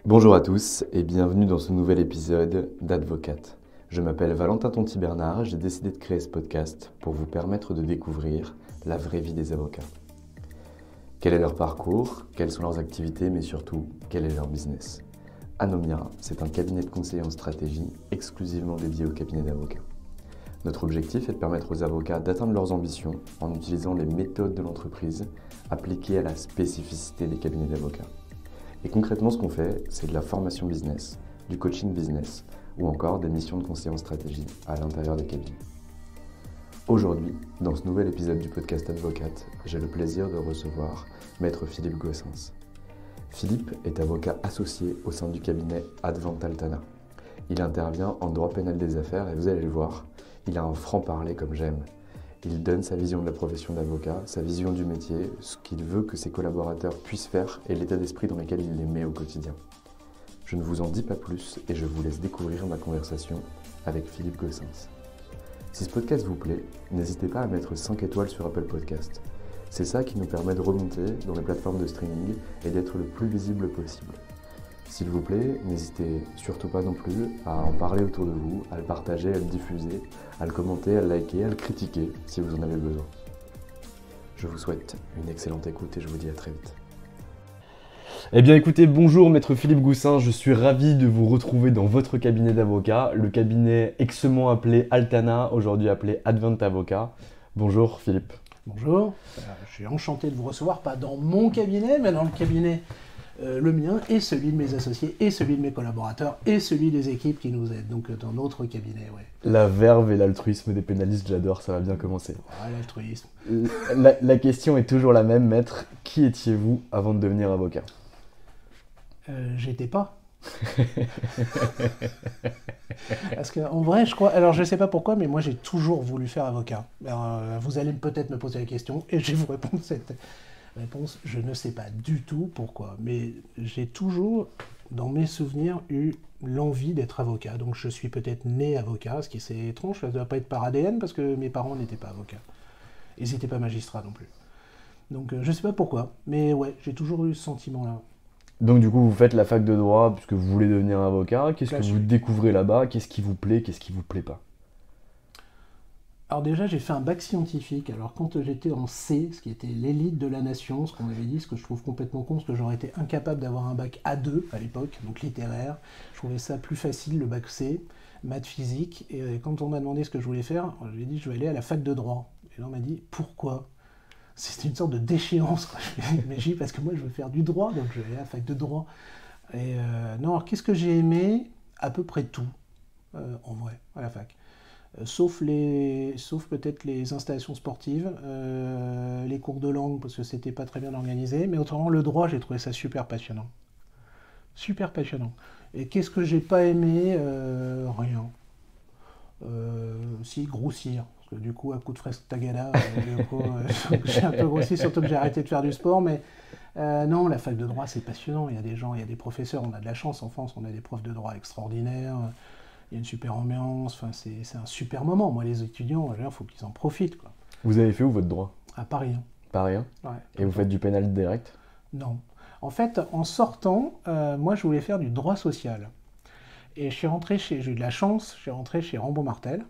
Bonjour à tous et bienvenue dans ce nouvel épisode d'Advocate. Je m'appelle Valentin Tonti-Bernard, j'ai décidé de créer ce podcast pour vous permettre de découvrir la vraie vie des avocats. Quel est leur parcours, quelles sont leurs activités, mais surtout, quel est leur business. Anomia, c'est un cabinet de conseil en stratégie exclusivement dédié aux cabinets d'avocats. Notre objectif est de permettre aux avocats d'atteindre leurs ambitions en utilisant les méthodes de l'entreprise appliquées à la spécificité des cabinets d'avocats. Et concrètement, ce qu'on fait, c'est de la formation business, du coaching business ou encore des missions de conseil en stratégie à l'intérieur des cabinets. Aujourd'hui, dans ce nouvel épisode du podcast Advocate, j'ai le plaisir de recevoir Maître Philippe Gossens. Philippe est avocat associé au sein du cabinet Advent Altana. Il intervient en droit pénal des affaires et vous allez le voir, il a un franc-parler comme j'aime. Il donne sa vision de la profession d'avocat, sa vision du métier, ce qu'il veut que ses collaborateurs puissent faire et l'état d'esprit dans lequel il les met au quotidien. Je ne vous en dis pas plus et je vous laisse découvrir ma conversation avec Philippe Gossens. Si ce podcast vous plaît, n'hésitez pas à mettre 5 étoiles sur Apple Podcast. C'est ça qui nous permet de remonter dans les plateformes de streaming et d'être le plus visible possible. S'il vous plaît, n'hésitez surtout pas non plus à en parler autour de vous, à le partager, à le diffuser, à le commenter, à le liker, à le critiquer si vous en avez besoin. Je vous souhaite une excellente écoute et je vous dis à très vite. Eh bien écoutez, bonjour Maître Philippe Gossens, je suis ravi de vous retrouver dans votre cabinet d'avocat, le cabinet exement appelé Altana, aujourd'hui appelé Advent Avocat. Bonjour Philippe. Bonjour, je suis enchanté de vous recevoir, pas dans mon cabinet, mais dans le cabinet le mien et celui de mes associés et celui de mes collaborateurs et celui des équipes qui nous aident, donc dans notre cabinet. Ouais. La verve et l'altruisme des pénalistes, j'adore, ça va bien commencer. Ouais, l'altruisme. La question est toujours la même, maître. Qui étiez-vous avant de devenir avocat ? J'étais pas. Parce qu'en vrai, je crois. Alors, je sais pas pourquoi, mais moi, j'ai toujours voulu faire avocat. Alors, vous allez peut-être me poser la question et je vais vous répondre cette réponse. Je ne sais pas du tout pourquoi, mais j'ai toujours, dans mes souvenirs, eu l'envie d'être avocat. Donc, je suis peut-être né avocat, ce qui est étrange. Ça ne doit pas être par ADN parce que mes parents n'étaient pas avocats. Ils n'étaient pas magistrats non plus. Donc, je sais pas pourquoi, mais ouais, j'ai toujours eu ce sentiment-là. Donc du coup, vous faites la fac de droit puisque vous voulez devenir avocat. Qu'est-ce que vous découvrez là-bas ? Qu'est-ce qui vous plaît ? Qu'est-ce qui vous plaît pas ? Alors déjà, j'ai fait un bac scientifique. Alors quand j'étais en C, ce qui était l'élite de la nation, ce qu'on avait dit, ce que je trouve complètement con, parce que j'aurais été incapable d'avoir un bac A2 à l'époque, donc littéraire. Je trouvais ça plus facile, le bac C, maths physique. Et quand on m'a demandé ce que je voulais faire, j'ai dit je vais aller à la fac de droit. Et là on m'a dit pourquoi ? C'était une sorte de déchéance. Mais j'ai dit parce que moi je veux faire du droit, donc je vais aller à la fac de droit. Et non, alors qu'est-ce que j'ai aimé ? À peu près tout, en vrai, à la fac. Sauf peut-être les installations sportives, les cours de langue, parce que c'était pas très bien organisé. Mais autrement, le droit, j'ai trouvé ça super passionnant. Super passionnant. Et qu'est-ce que j'ai pas aimé ? Rien. Si, grossir. Parce que du coup, à coup de fresque tagada, j'ai un peu grossi, surtout que j'ai arrêté de faire du sport. Mais non, la fac de droit, c'est passionnant. Il y a des gens, il y a des professeurs. On a de la chance en France, on a des profs de droit extraordinaires. Il y a une super ambiance. Enfin, c'est un super moment. Moi, les étudiants, il faut qu'ils en profitent, quoi. Vous avez fait où votre droit ? À Paris. Hein. Paris, hein ? Ouais. Et vous faites du pénal direct ? Non. En fait, en sortant, moi, je voulais faire du droit social. Et j'ai eu de la chance, je suis rentré chez Rambaud Martel.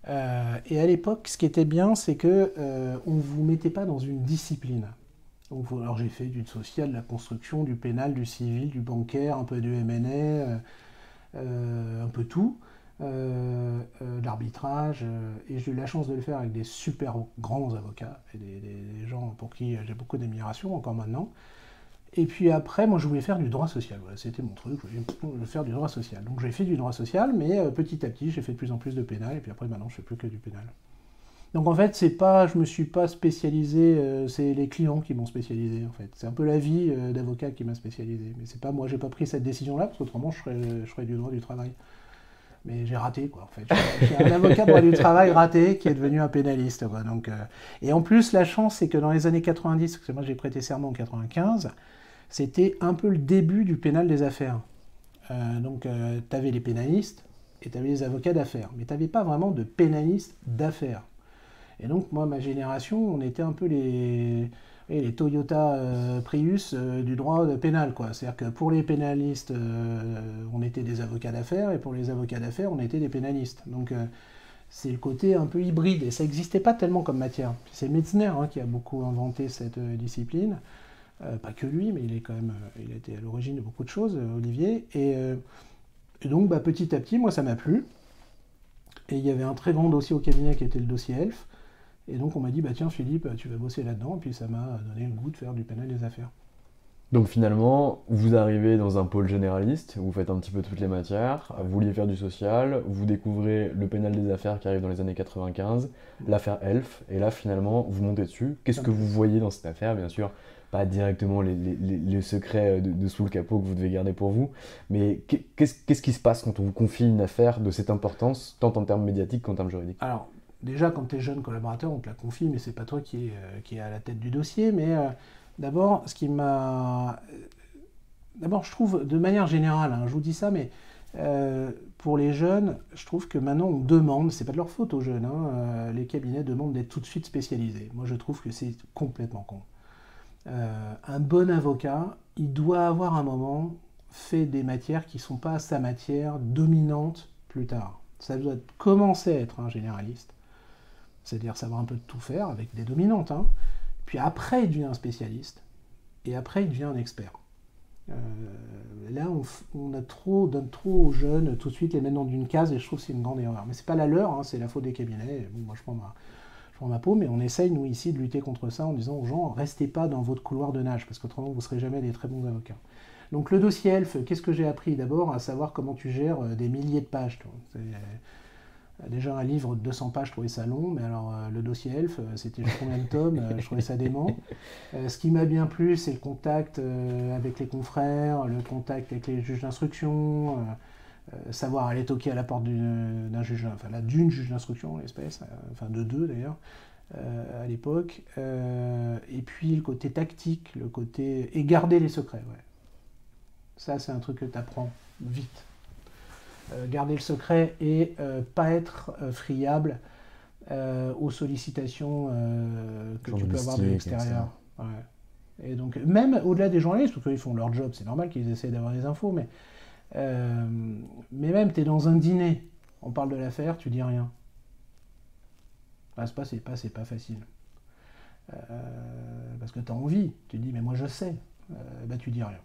Et à l'époque, ce qui était bien, c'est que on ne vous mettait pas dans une discipline. Donc, alors j'ai fait du social, de la construction, du pénal, du civil, du bancaire, un peu du M&A, un peu tout, de l'arbitrage. Et j'ai eu la chance de le faire avec des super grands avocats et des gens pour qui j'ai beaucoup d'admiration encore maintenant. Et puis après, moi je voulais faire du droit social, voilà, c'était mon truc, je voulais faire du droit social. Donc j'ai fait du droit social, mais petit à petit j'ai fait de plus en plus de pénal, et puis après maintenant je fais plus que du pénal. Donc en fait, je me suis pas spécialisé, c'est les clients qui m'ont spécialisé en fait. C'est un peu la vie d'avocat qui m'a spécialisé. Mais c'est pas moi, j'ai pas pris cette décision-là, parce qu'autrement je ferais du droit du travail. Mais j'ai raté quoi en fait. J'ai un avocat droit du travail raté qui est devenu un pénaliste. Quoi. Donc, et en plus la chance c'est que dans les années 90, parce que moi j'ai prêté serment en 95, c'était un peu le début du pénal des affaires. Donc, tu avais les pénalistes et tu avais les avocats d'affaires. Mais tu n'avais pas vraiment de pénalistes d'affaires. Et donc, moi, ma génération, on était un peu les... et les Toyota Prius du droit pénal, quoi. C'est-à-dire que pour les pénalistes, on était des avocats d'affaires, et pour les avocats d'affaires, on était des pénalistes. Donc c'est le côté un peu hybride, et ça n'existait pas tellement comme matière. C'est Metzner qui a beaucoup inventé cette discipline. Pas que lui, mais il est quand même, il a été à l'origine de beaucoup de choses, Olivier. Et donc petit à petit, moi ça m'a plu. Et il y avait un très grand dossier au cabinet qui était le dossier ELF. Et donc on m'a dit, tiens Philippe, tu vas bosser là-dedans. Et puis ça m'a donné le goût de faire du pénal des affaires. Donc finalement, vous arrivez dans un pôle généraliste, vous faites un petit peu toutes les matières, vous vouliez faire du social, vous découvrez le pénal des affaires qui arrive dans les années 95, l'affaire ELF, et là finalement vous montez dessus. Qu'est-ce que vous voyez dans cette affaire? Bien sûr, pas directement les secrets de sous le capot que vous devez garder pour vous, mais qu'est-ce qui se passe quand on vous confie une affaire de cette importance, tant en termes médiatiques qu'en termes juridiques? Alors, déjà, quand tu es jeune collaborateur, on te la confie, mais c'est pas toi qui est à la tête du dossier. Mais d'abord, D'abord, je trouve, de manière générale, je vous dis ça, mais pour les jeunes, je trouve que maintenant on demande, c'est pas de leur faute aux jeunes, les cabinets demandent d'être tout de suite spécialisés. Moi, je trouve que c'est complètement con. Un bon avocat, il doit avoir un moment fait des matières qui ne sont pas sa matière dominante plus tard. Ça doit commencer à être un généraliste, c'est-à-dire savoir un peu de tout faire avec des dominantes. Puis après, il devient un spécialiste, et après, il devient un expert. Là, on donne trop aux jeunes tout de suite les mettre dans une case, et je trouve que c'est une grande erreur. Mais c'est pas la leur, c'est la faute des cabinets. Bon, moi, je prends ma peau, mais on essaye, nous, ici, de lutter contre ça en disant aux gens, restez pas dans votre couloir de nage, parce qu'autrement, vous ne serez jamais des très bons avocats. Donc, le dossier ELF, qu'est-ce que j'ai appris? D'abord, à savoir comment tu gères des milliers de pages. Déjà, un livre de 200 pages, je trouvais ça long, mais alors le dossier ELF, c'était combien de tomes, je trouvais ça dément. Ce qui m'a bien plu, c'est le contact avec les confrères, le contact avec les juges d'instruction, savoir aller toquer à la porte d'un juge, d'une juge d'instruction, l'espèce, de deux d'ailleurs, à l'époque. Et puis le côté tactique, et garder les secrets, ouais. Ça, c'est un truc que tu apprends vite. Garder le secret et pas être friable aux sollicitations que tu peux avoir de l'extérieur. Ouais. Et donc, même au-delà des journalistes, parce qu'ils font leur job, c'est normal qu'ils essaient d'avoir des infos, mais même, tu es dans un dîner, on parle de l'affaire, tu dis rien. C'est pas facile. Parce que tu as envie, tu dis, mais moi je sais, tu dis rien.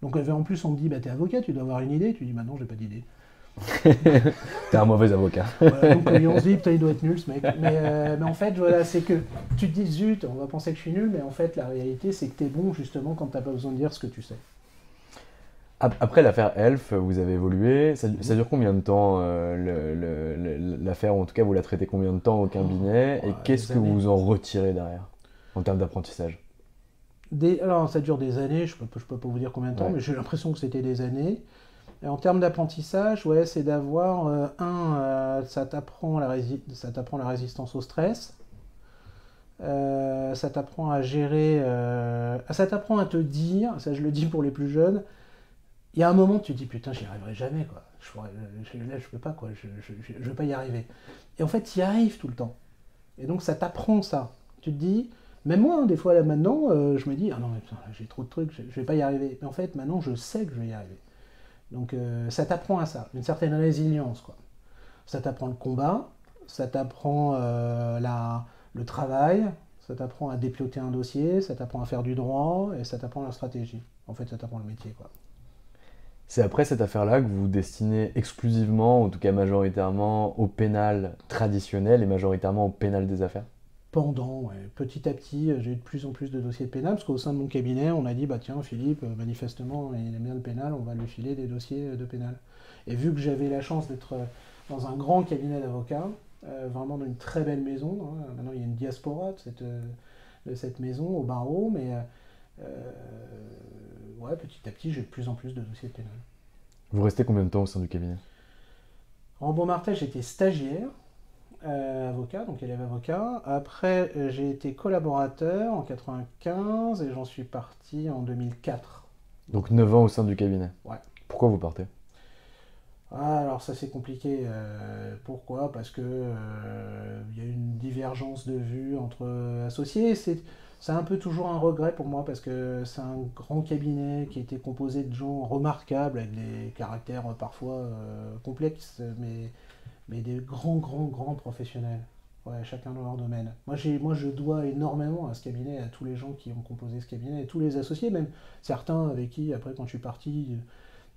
Donc en plus on me dit, t'es avocat, tu dois avoir une idée, tu dis, non, j'ai pas d'idée. T'es un mauvais avocat. Voilà, donc on se dit, putain, il doit être nul ce mec. Mais en fait, voilà, c'est que tu te dis, zut, on va penser que je suis nul, mais en fait, la réalité, c'est que t'es bon justement quand t'as pas besoin de dire ce que tu sais. Après l'affaire ELF, vous avez évolué. Ça dure combien de temps l'affaire, ou en tout cas, vous la traitez combien de temps au cabinet, et qu'est-ce que vous en retirez derrière, en termes d'apprentissage? Alors, ça dure des années, je peux pas vous dire combien de temps, mais j'ai l'impression que c'était des années. Et en termes d'apprentissage, c'est d'avoir, ça t'apprend la résistance au stress, ça t'apprend à gérer, ça t'apprend à te dire, ça je le dis pour les plus jeunes, il y a un moment où tu te dis, putain, j'y arriverai jamais, quoi. Là, je peux pas, quoi, je vais pas y arriver. Et en fait, tu y arrives tout le temps. Et donc, ça t'apprend ça. Tu te dis... Même moi, des fois, là, maintenant, je me dis, ah non, mais putain, j'ai trop de trucs, je vais pas y arriver. Mais en fait, maintenant, je sais que je vais y arriver. Donc, ça t'apprend à ça, une certaine résilience, quoi. Ça t'apprend le combat, ça t'apprend le travail, ça t'apprend à dépioter un dossier, ça t'apprend à faire du droit, et ça t'apprend la stratégie. En fait, ça t'apprend le métier, quoi. C'est après cette affaire-là que vous vous destinez exclusivement, en tout cas majoritairement, au pénal traditionnel et majoritairement au pénal des affaires? Petit à petit, j'ai eu de plus en plus de dossiers de pénal, parce qu'au sein de mon cabinet, on a dit, tiens, Philippe, manifestement, il aime bien le pénal, on va lui filer des dossiers de pénal. Et vu que j'avais la chance d'être dans un grand cabinet d'avocats, vraiment dans une très belle maison, maintenant il y a une diaspora de cette maison au barreau, mais petit à petit, j'ai de plus en plus de dossiers de pénal. Vous restez combien de temps au sein du cabinet? En Beaumartais, j'étais stagiaire. Avocat, donc élève avocat. Après, j'ai été collaborateur en 95 et j'en suis parti en 2004. Donc 9 ans au sein du cabinet. Ouais. Pourquoi vous partez? Alors ça c'est compliqué. Pourquoi? Parce que y a une divergence de vues entre associés. C'est un peu toujours un regret pour moi parce que c'est un grand cabinet qui était composé de gens remarquables avec des caractères parfois complexes, mais des grands professionnels. Ouais, chacun dans leur domaine. Moi, je dois énormément à ce cabinet, à tous les gens qui ont composé ce cabinet, et tous les associés, même certains avec qui, après, quand je suis parti,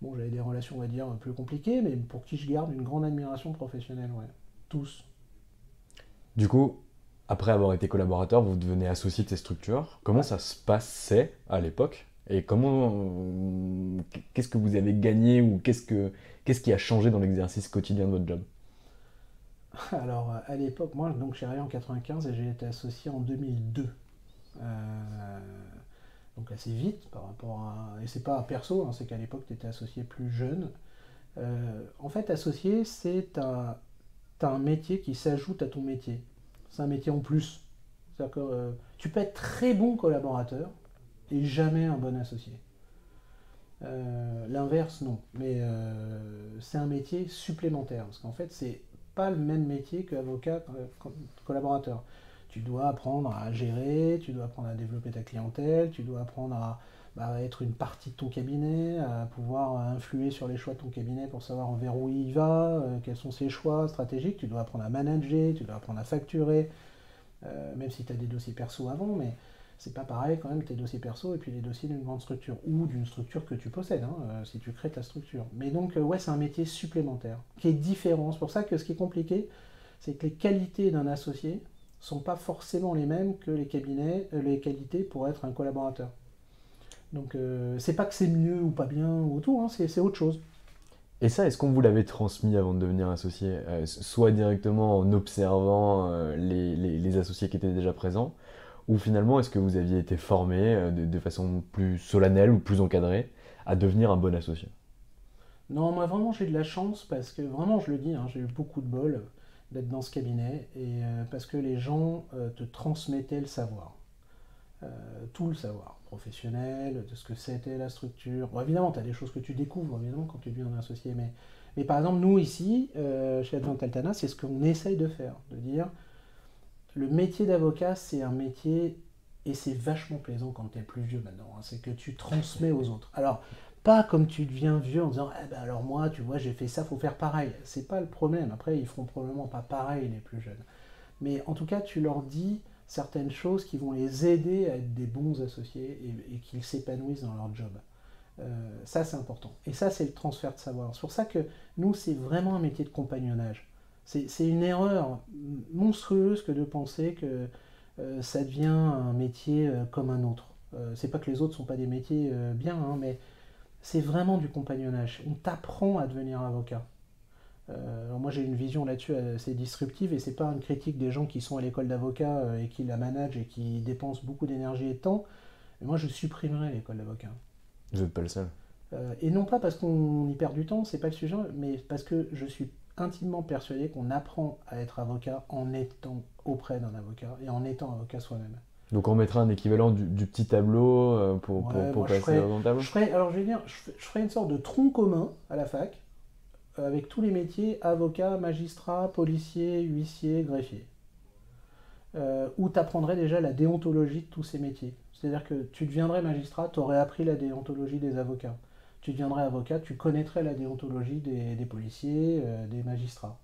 bon, j'avais des relations, on va dire, plus compliquées, mais pour qui je garde une grande admiration professionnelle, ouais. Tous. Du coup, après avoir été collaborateur, vous devenez associé de ces structures. Comment Ouais. ça se passait à l'époque? Et qu'est-ce que vous avez gagné ou qu'est-ce qui a changé dans l'exercice quotidien de votre job? Alors, à l'époque, moi, donc, j'ai arrivé en 95 et j'ai été associé en 2002. Euh, donc assez vite par rapport à... Et c'est pas perso, hein, c'est qu'à l'époque, tu étais associé plus jeune. En fait, associé, t'as un métier qui s'ajoute à ton métier. C'est un métier en plus. C'est-à-dire que tu peux être très bon collaborateur et jamais un bon associé. L'inverse, non. Mais c'est un métier supplémentaire. Parce qu'en fait, c'est pas le même métier qu'avocat collaborateur. Tu dois apprendre à gérer, tu dois apprendre à développer ta clientèle, tu dois apprendre à être une partie de ton cabinet, à pouvoir influer sur les choix de ton cabinet pour savoir vers où il va, quels sont ses choix stratégiques. Tu dois apprendre à manager, tu dois apprendre à facturer, même si tu as des dossiers perso avant, mais c'est pas pareil quand même tes dossiers perso et puis les dossiers d'une grande structure ou d'une structure que tu possèdes, hein, si tu crées ta structure. Mais donc, ouais, c'est un métier supplémentaire qui est différent. C'est pour ça que ce qui est compliqué, c'est que les qualités d'un associé sont pas forcément les mêmes que les cabinets, les qualités pour être un collaborateur. Donc, c'est pas que c'est mieux ou pas bien ou tout, hein, c'est autre chose. Et ça, est-ce qu'on vous l'avait transmis avant de devenir associé? Soit directement en observant les associés qui étaient déjà présents, ou finalement est-ce que vous aviez été formé de façon plus solennelle ou plus encadrée à devenir un bon associé? Non, moi vraiment j'ai de la chance parce que vraiment je le dis, hein, j'ai eu beaucoup de bol d'être dans ce cabinet et parce que les gens te transmettaient le savoir. Euh, Tout le savoir professionnel, de ce que c'était la structure. Bon, évidemment, tu as des choses que tu découvres évidemment quand tu deviens un associé, mais par exemple, nous ici, chez Advent Altana, c'est ce qu'on essaye de faire, de dire le métier d'avocat, c'est un métier et c'est vachement plaisant quand tu es plus vieux maintenant, hein, c'est que tu transmets aux autres. Alors, pas comme tu deviens vieux en disant eh ben alors moi, tu vois, j'ai fait ça, faut faire pareil. C'est pas le problème. Après, ils feront probablement pas pareil les plus jeunes. Mais en tout cas, tu leur dis certaines choses qui vont les aider à être des bons associés et qu'ils s'épanouissent dans leur job. Ça, c'est important. Et ça, c'est le transfert de savoir. C'est pour ça que nous, c'est vraiment un métier de compagnonnage. C'est une erreur monstrueuse que de penser que ça devient un métier comme un autre. C'est pas que les autres sont pas des métiers bien, hein, mais c'est vraiment du compagnonnage. On t'apprend à devenir avocat. Alors moi j'ai une vision là-dessus assez disruptive et c'est pas une critique des gens qui sont à l'école d'avocat et qui la managent et qui dépensent beaucoup d'énergie et de temps. Mais moi je supprimerais l'école d'avocat. Vous n'êtes pas le seul. Et non pas parce qu'on y perd du temps, c'est pas le sujet, mais parce que je suis intimement persuadé qu'on apprend à être avocat en étant auprès d'un avocat et en étant avocat soi-même. Donc on mettra un équivalent du petit tableau Ouais, pour moi je passer ferais, dans le tableau. alors je vais dire, je ferais une sorte de tronc commun à la fac avec tous les métiers avocat, magistrat, policier, huissier, greffier. Où tu apprendrais déjà la déontologie de tous ces métiers. C'est-à-dire que tu deviendrais magistrat, tu aurais appris la déontologie des avocats. Tu deviendrais avocat, tu connaîtrais la déontologie des policiers, des magistrats.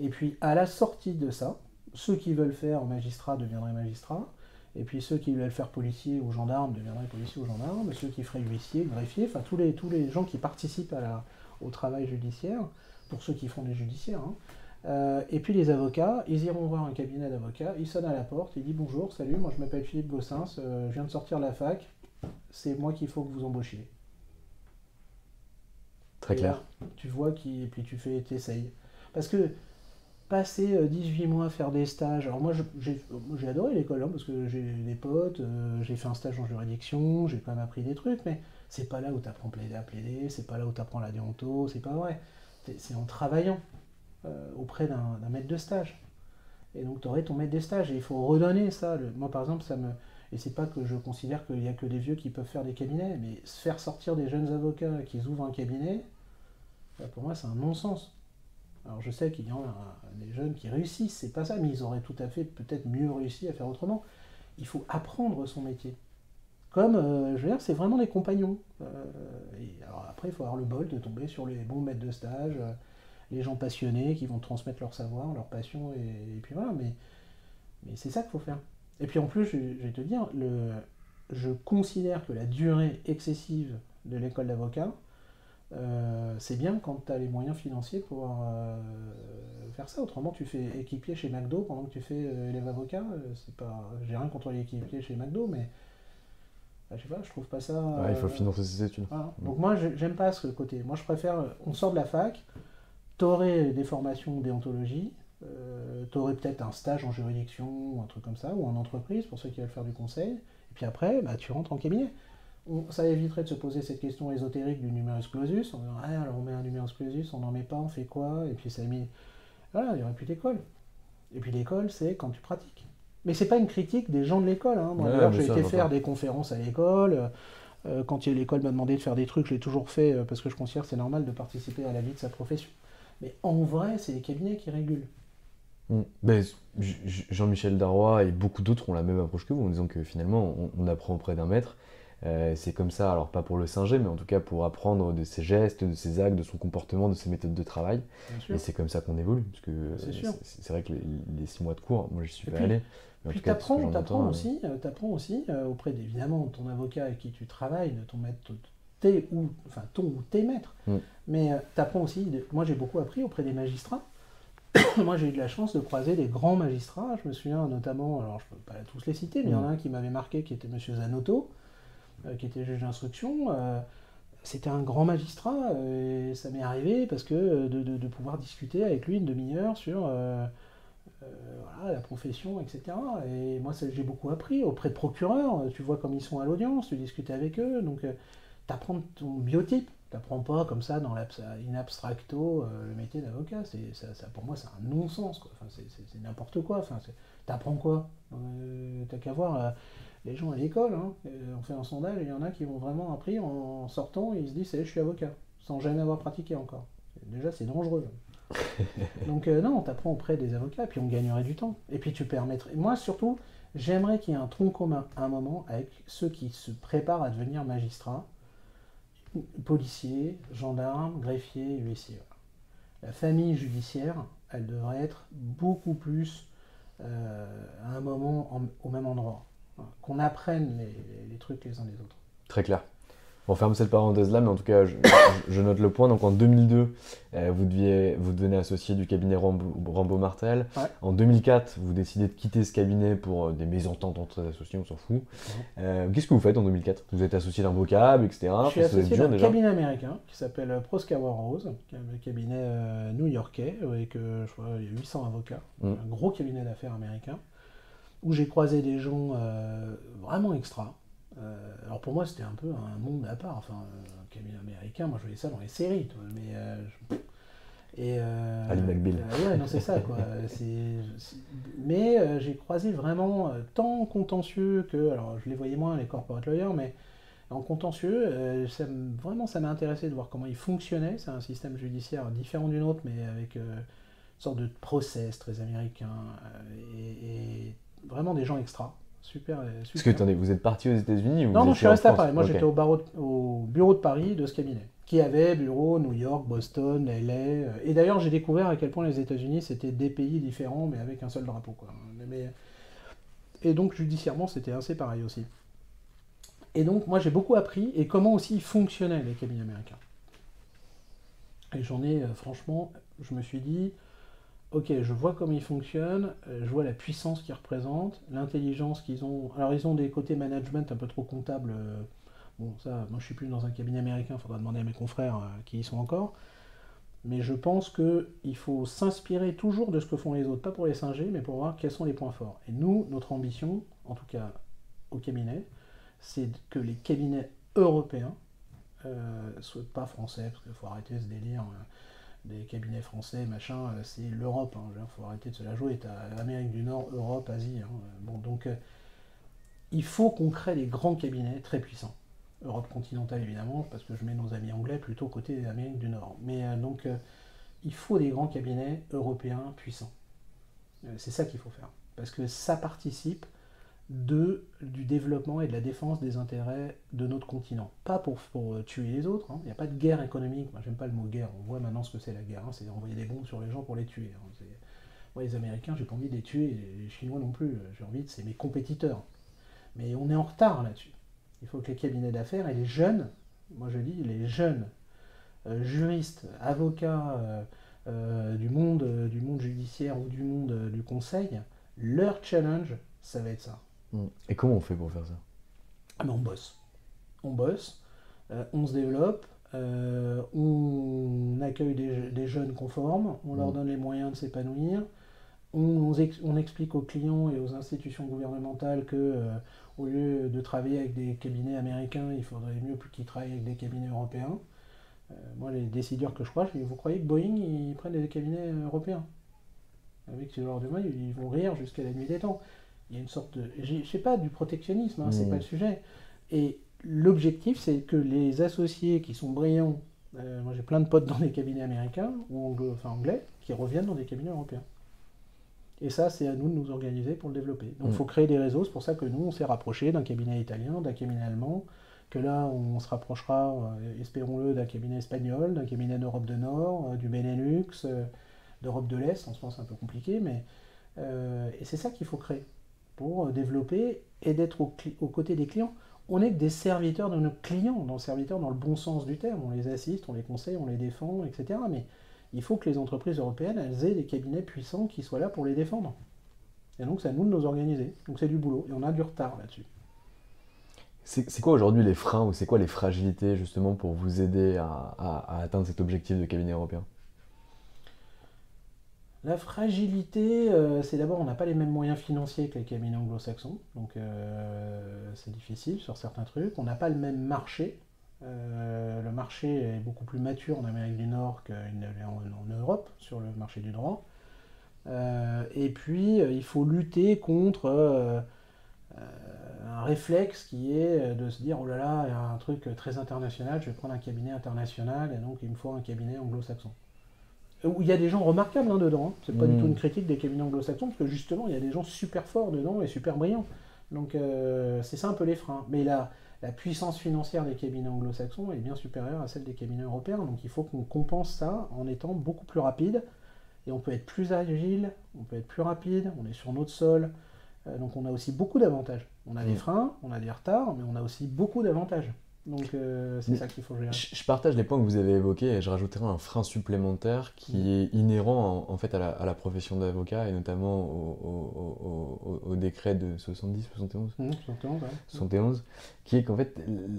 Et puis à la sortie de ça, ceux qui veulent faire magistrat deviendraient magistrats, et puis ceux qui veulent faire policier ou gendarme deviendraient policier ou gendarme, ceux qui feraient huissier, greffier, enfin tous les gens qui participent au travail judiciaire, pour ceux qui font des judiciaires, hein. Et puis les avocats, ils iront voir un cabinet d'avocats, ils sonnent à la porte, ils disent bonjour, salut, moi je m'appelle Philippe Gossens, je viens de sortir de la fac, c'est moi qu'il faut que vous embauchiez. Très Et là, clair. tu vois qui, et puis tu fais, t'essayes. Parce que passer 18 mois à faire des stages, alors moi j'ai adoré l'école, hein, parce que j'ai des potes, j'ai fait un stage en juridiction, j'ai quand même appris des trucs, mais c'est pas là où tu apprends à plaider, c'est pas là où tu apprends la déonto, c'est pas vrai. C'est en travaillant auprès d'un maître de stage. Et donc tu aurais ton maître de stage et il faut redonner ça. Moi par exemple, ça me. Et c'est pas que je considère qu'il n'y a que des vieux qui peuvent faire des cabinets, mais se faire sortir des jeunes avocats qui ouvrent un cabinet, pour moi c'est un non-sens. Alors je sais qu'il y en a des jeunes qui réussissent, c'est pas ça, mais ils auraient tout à fait peut-être mieux réussi à faire autrement. il faut apprendre son métier. Comme, je veux dire, c'est vraiment des compagnons. Et alors après, il faut avoir le bol de tomber sur les bons maîtres de stage, les gens passionnés qui vont transmettre leur savoir, leur passion, et puis voilà. Mais c'est ça qu'il faut faire. Et puis en plus, je vais te dire, je considère que la durée excessive de l'école d'avocat, c'est bien quand tu as les moyens financiers pour pouvoir faire ça. Autrement, tu fais équipier chez McDo pendant que tu fais élève avocat. C'est pas, j'ai rien contre les équipiers chez McDo, mais je sais pas, je trouve pas ça. Il faut financer ses études. Voilà. Donc moi, j'aime pas ce côté. Moi, je préfère, on sort de la fac, t'aurais des formations en déontologie, t'aurais peut-être un stage en juridiction ou un truc comme ça, ou en entreprise pour ceux qui veulent faire du conseil. Et puis après, bah, tu rentres en cabinet. Ça éviterait de se poser cette question ésotérique du numerus clausus, en disant ah, alors on met un numerus clausus, on n'en met pas, on fait quoi? Et puis ça a mis. Voilà, il n'y aurait plus d'école. Et puis l'école, c'est quand tu pratiques. Mais c'est pas une critique des gens de l'école. Hein. Moi, d'ailleurs, j'ai été faire des conférences à l'école. Quand l'école m'a demandé de faire des trucs, je l'ai toujours fait parce que je considère que c'est normal de participer à la vie de sa profession. Mais en vrai, c'est les cabinets qui régulent. Ben, Jean-Michel Darrois et beaucoup d'autres ont la même approche que vous, en disant que finalement, on apprend auprès d'un maître. C'est comme ça, alors pas pour le singer, mais en tout cas pour apprendre de ses gestes, de ses actes, de son comportement, de ses méthodes de travail. Et c'est comme ça qu'on évolue. Parce que c'est vrai que les 6 mois de cours, moi je suis pas allé. Puis tu apprends aussi auprès évidemment de ton avocat avec qui tu travailles, de ton maître, ton ou tes maîtres. Mais tu apprends aussi, moi j'ai beaucoup appris auprès des magistrats. Moi j'ai eu de la chance de croiser des grands magistrats. Je me souviens notamment, alors je ne peux pas tous les citer, mais il y en a un qui m'avait marqué qui était M. Zanotto, qui était juge d'instruction. C'était un grand magistrat et ça m'est arrivé parce que de pouvoir discuter avec lui une demi-heure sur voilà, la profession, etc. Et moi j'ai beaucoup appris auprès de procureurs. Tu vois comme ils sont à l'audience, tu discutes avec eux, donc tu apprends ton biotype. Tu n'apprends pas comme ça dans in abstracto le métier d'avocat. Ça, pour moi, c'est un non-sens. Enfin, c'est n'importe quoi. Enfin, tu apprends quoi? T'as qu'à voir les gens à l'école. Hein. On fait un sondage et il y en a qui vont vraiment appris en sortant et ils se disent je suis avocat, sans jamais avoir pratiqué encore. Déjà, c'est dangereux. Donc non, on t'apprend auprès des avocats et puis on gagnerait du temps. Et puis tu permettrais... Moi, surtout, j'aimerais qu'il y ait un tronc commun à un moment avec ceux qui se préparent à devenir magistrats, policiers, gendarmes, greffiers, huissiers. La famille judiciaire, elle devrait être beaucoup plus à un moment au même endroit. Qu'on apprenne les trucs les uns des autres. Très clair. On ferme cette parenthèse-là, mais en tout cas, je note le point. Donc en 2002, vous devenez associé du cabinet Rambaud-Martel. Ouais. En 2004, vous décidez de quitter ce cabinet pour des mésententes entre associés, on s'en fout. Qu'est-ce que vous faites en 2004? Vous êtes associé d'un vocable, etc. Je suis associé d'un cabinet américain qui s'appelle Proskauer Rose, qui est un cabinet new-yorkais avec, je crois, il y a 800 avocats. Un gros cabinet d'affaires américain, où j'ai croisé des gens vraiment extra. Alors pour moi c'était un peu un monde à part, enfin un cabinet américain, moi je voyais ça dans les séries, toi, mais Ali McBeal. Ouais, non c'est ça quoi. Mais j'ai croisé vraiment tant contentieux que, alors je les voyais moins les corporate lawyers, mais en contentieux, vraiment ça m'a intéressé de voir comment ils fonctionnaient. C'est un système judiciaire différent d'une autre, mais avec une sorte de process très américain et vraiment des gens extra. Super. Parce que attendez, vous êtes parti aux États-Unis ou Non, je suis resté à Paris. Moi, j'étais au bureau de Paris de ce cabinet, qui avait bureau New York, Boston, LA. Et d'ailleurs, j'ai découvert à quel point les États-Unis c'était des pays différents, mais avec un seul drapeau, quoi. Et donc, judiciairement, c'était assez pareil aussi. Et donc, moi, j'ai beaucoup appris et comment aussi fonctionnaient les cabinets américains. Et j'en ai, franchement, je me suis dit. Ok, je vois comment ils fonctionnent, je vois la puissance qu'ils représentent, l'intelligence qu'ils ont. Alors, ils ont des côtés management un peu trop comptables. Bon, ça, moi je suis plus dans un cabinet américain, il faudra demander à mes confrères qui y sont encore. Mais je pense qu'il faut s'inspirer toujours de ce que font les autres, pas pour les singer, mais pour voir quels sont les points forts. Et nous, notre ambition, en tout cas au cabinet, c'est que les cabinets européens, soient pas français, parce qu'il faut arrêter ce délire. Des cabinets français, machin, c'est l'Europe. Il faut arrêter de se la jouer. T'as Amérique du Nord, Europe, Asie. Bon, donc, il faut qu'on crée des grands cabinets très puissants. Europe continentale, évidemment, parce que je mets nos amis anglais plutôt côté Amérique du Nord. Mais donc, il faut des grands cabinets européens puissants. C'est ça qu'il faut faire. Parce que ça participe du développement et de la défense des intérêts de notre continent. Pas pour tuer les autres, hein. Il n'y a pas de guerre économique. Moi, j'aime pas le mot guerre. On voit maintenant ce que c'est la guerre, hein. C'est envoyer des bombes sur les gens pour les tuer, hein. Moi, les Américains, j'ai pas envie de les tuer, les Chinois non plus. J'ai envie de, c'est mes compétiteurs. Mais on est en retard là-dessus. Il faut que les cabinets d'affaires et les jeunes, moi je dis les jeunes juristes, avocats du monde judiciaire ou du monde du conseil, leur challenge, ça va être ça. Et comment on fait pour faire ça? Ah, mais on bosse. On bosse, on se développe, on accueille des jeunes conformes, on leur donne les moyens de s'épanouir, on explique aux clients et aux institutions gouvernementales que au lieu de travailler avec des cabinets américains, il faudrait mieux qu'ils travaillent avec des cabinets européens. Moi, les décideurs que je crois, je dis, vous croyez que Boeing, ils prennent des cabinets européens? Avec leur demain, ils vont rire jusqu'à la nuit des temps. Il y a une sorte de... Je sais pas, du protectionnisme, hein, c'est pas le sujet. Et l'objectif, c'est que les associés qui sont brillants, moi j'ai plein de potes dans des cabinets américains, ou anglais, qui reviennent dans des cabinets européens. Et ça, c'est à nous de nous organiser pour le développer. Donc il faut créer des réseaux, c'est pour ça que nous, on s'est rapprochés d'un cabinet italien, d'un cabinet allemand, que là, on se rapprochera, espérons-le, d'un cabinet espagnol, d'un cabinet d'Europe du Nord, du Benelux, d'Europe de l'Est, en ce moment c'est un peu compliqué, mais... et c'est ça qu'il faut créer pour développer et d'être aux côtés des clients. On est que des serviteurs de nos clients, serviteurs dans le bon sens du terme. On les assiste, on les conseille, on les défend, etc. Mais il faut que les entreprises européennes, elles aient des cabinets puissants qui soient là pour les défendre. Et donc c'est à nous de nous organiser. Donc c'est du boulot. Et on a du retard là-dessus. C'est quoi aujourd'hui les freins ou c'est quoi les fragilités justement pour vous aider à atteindre cet objectif de cabinet européen? La fragilité, c'est d'abord, on n'a pas les mêmes moyens financiers que les cabinets anglo-saxons, donc c'est difficile sur certains trucs. On n'a pas le même marché. Le marché est beaucoup plus mature en Amérique du Nord qu'en Europe, sur le marché du droit. Et puis, il faut lutter contre un réflexe qui est de se dire, oh là là, il y a un truc très international, je vais prendre un cabinet international, et donc il me faut un cabinet anglo-saxon. Où il y a des gens remarquables dedans, hein. C'est pas du tout une critique des cabinets anglo-saxons, parce que justement, il y a des gens super forts dedans et super brillants. Donc c'est ça un peu les freins. Mais la puissance financière des cabinets anglo-saxons est bien supérieure à celle des cabinets européens. Donc il faut qu'on compense ça en étant beaucoup plus rapide. Et on peut être plus agile, on peut être plus rapide, on est sur notre sol. Donc on a aussi beaucoup d'avantages. On a des freins, on a des retards, mais on a aussi beaucoup d'avantages. Donc c'est ça qu'il faut gérer. Je partage les points que vous avez évoqués et je rajouterai un frein supplémentaire qui est inhérent en fait à la profession d'avocat et notamment au décret de 70, 71, 71, ouais. 71, qui est qu'en fait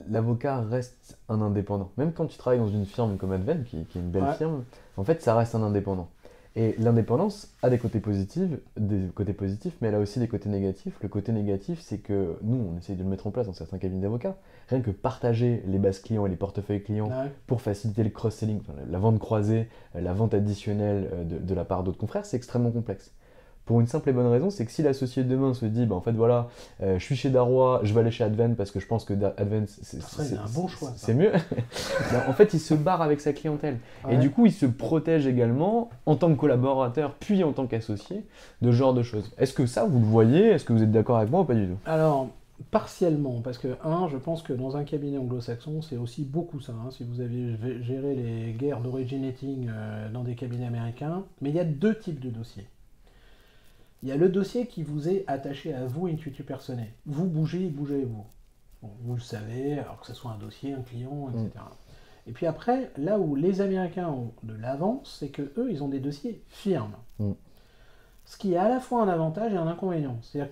l'avocat reste un indépendant. Même quand tu travailles dans une firme comme Advent, qui est une belle firme, en fait ça reste un indépendant. Et l'indépendance a des côtés positifs, mais elle a aussi des côtés négatifs. Le côté négatif, c'est que nous, on essaye de le mettre en place dans certains cabinets d'avocats. Rien que partager les bases clients et les portefeuilles clients pour faciliter le cross-selling, la vente croisée, la vente additionnelle de la part d'autres confrères, c'est extrêmement complexe. Pour une simple et bonne raison, c'est que si l'associé de demain se dit, en fait voilà, je suis chez Darrois, je vais aller chez Advent parce que je pense que Advent c'est un bon choix. C'est mieux. En fait, il se barre avec sa clientèle. Ouais. Et du coup, il se protège également en tant que collaborateur, puis en tant qu'associé, de ce genre de choses. Est-ce que ça, vous le voyez? Est-ce que vous êtes d'accord avec moi ou pas du tout? Alors, partiellement, parce que, je pense que dans un cabinet anglo-saxon, c'est aussi beaucoup ça. Hein, si vous avez géré les guerres d'originating dans des cabinets américains, mais il y a deux types de dossiers. Il y a le dossier qui vous est attaché à vous, intuitu personnel. Vous bougez, bougez-vous. Bon, vous le savez, alors que ce soit un dossier, un client, etc. Et puis après, là où les Américains ont de l'avance, c'est qu'eux, ils ont des dossiers firmes. Ce qui est à la fois un avantage et un inconvénient. C'est-à-dire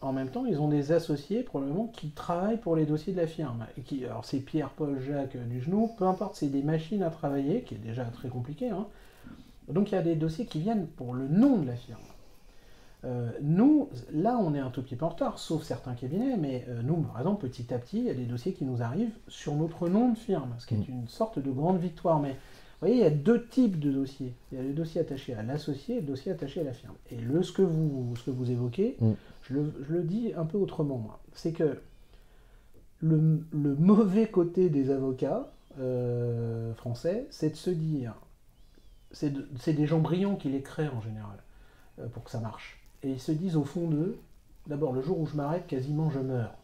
qu'en même temps, ils ont des associés, probablement, qui travaillent pour les dossiers de la firme. Alors c'est Pierre, Paul, Jacques, du genou, peu importe, c'est des machines à travailler, qui est déjà très compliqué. Hein. Donc il y a des dossiers qui viennent pour le nom de la firme. Nous, là, on est un tout petit peu en retard, sauf certains cabinets, mais nous, par exemple, petit à petit, il y a des dossiers qui nous arrivent sur notre nom de firme, ce qui est une sorte de grande victoire. Mais vous voyez, il y a deux types de dossiers. Il y a le dossier attaché à l'associé et le dossier attaché à la firme. Et ce que vous évoquez, je le dis un peu autrement, moi. C'est que le mauvais côté des avocats français, c'est de se dire, c'est des gens brillants qui les créent en général, pour que ça marche. Et ils se disent au fond d'eux, d'abord, le jour où je m'arrête, quasiment je meurs.